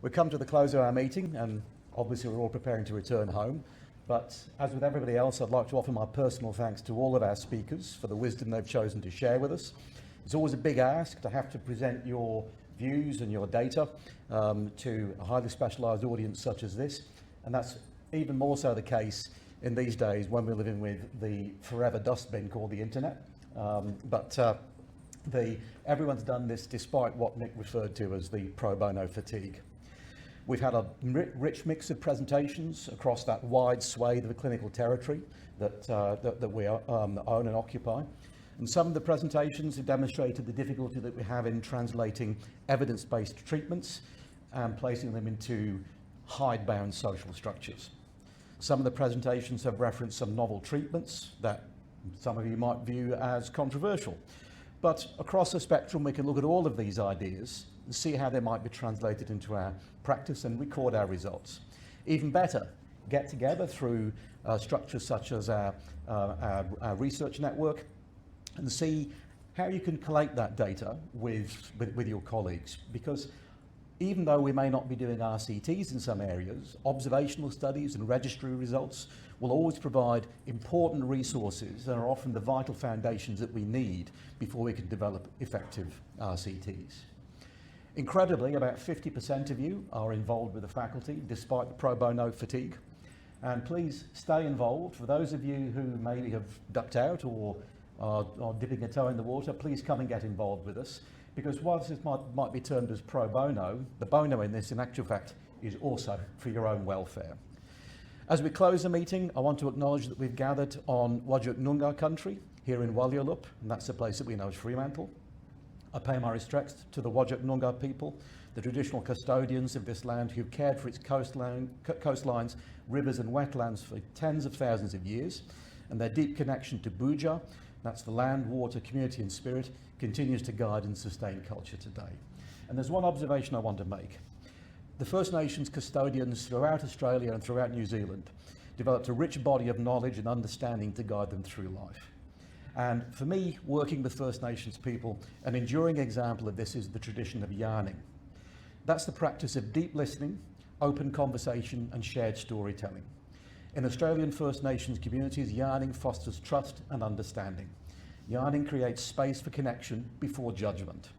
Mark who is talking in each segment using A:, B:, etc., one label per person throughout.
A: We've come to the close of our meeting, and obviously we're all preparing to return home. But as with everybody else, I'd like to offer my personal thanks to all of our speakers for the wisdom they've chosen to share with us. It's always a big ask to have to present your views and your data to a highly specialised audience such as this, and that's even more so the case in these days when we're living with the forever dustbin called the internet. Everyone's done this despite what Nick referred to as the pro bono fatigue. We've had a rich mix of presentations across that wide swathe of the clinical territory that we own and occupy. And some of the presentations have demonstrated the difficulty that we have in translating evidence-based treatments and placing them into hidebound social structures. Some of the presentations have referenced some novel treatments that some of you might view as controversial. But across the spectrum, we can look at all of these ideas and see how they might be translated into our practice and record our results. Even better, get together through structures such as our research network and see how you can collate that data with your colleagues. Because even though we may not be doing RCTs in some areas, observational studies and registry results will always provide important resources and are often the vital foundations that we need before we can develop effective RCTs. Incredibly, about 50% of you are involved with the faculty despite the pro bono fatigue. And please stay involved. For those of you who maybe have ducked out or are dipping a toe in the water, please come and get involved with us. Because whilst this might be termed as pro bono, the bono in this, in actual fact, is also for your own welfare. As we close the meeting, I want to acknowledge that we've gathered on Whadjuk Noongar country here in Walyulup, and that's the place that we know as Fremantle. I pay my respects to the Whadjuk Noongar people, the traditional custodians of this land who've cared for its coastlines, rivers and wetlands for tens of thousands of years, and their deep connection to Buja, that's the land, water, community and spirit, continues to guide and sustain culture today. And there's one observation I want to make. The First Nations custodians throughout Australia and throughout New Zealand developed a rich body of knowledge and understanding to guide them through life. And for me, working with First Nations people, an enduring example of this is the tradition of yarning. That's the practice of deep listening, open conversation and shared storytelling. In Australian First Nations communities, yarning fosters trust and understanding. Yarning creates space for connection before judgment.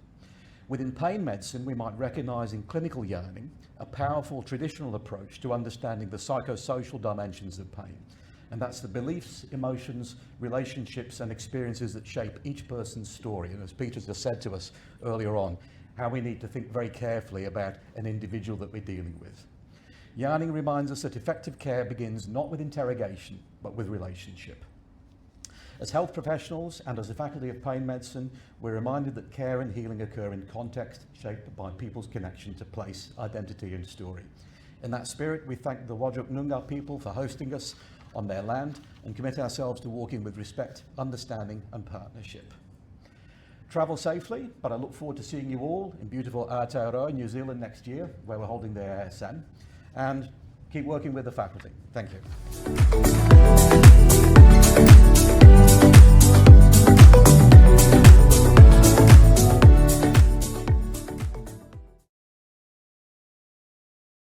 A: Within pain medicine, we might recognise in clinical yarning a powerful traditional approach to understanding the psychosocial dimensions of pain. And that's the beliefs, emotions, relationships and experiences that shape each person's story. And as Peter just said to us earlier on, how we need to think very carefully about an individual that we're dealing with. Yarning reminds us that effective care begins not with interrogation, but with relationship. As health professionals and as a faculty of pain medicine, we're reminded that care and healing occur in context shaped by people's connection to place, identity and story. In that spirit, we thank the Whadjuk Noongar people for hosting us on their land and commit ourselves to walking with respect, understanding and partnership. Travel safely, but I look forward to seeing you all in beautiful Aotearoa, New Zealand next year, where we're holding the ASN, and keep working with the faculty. Thank you.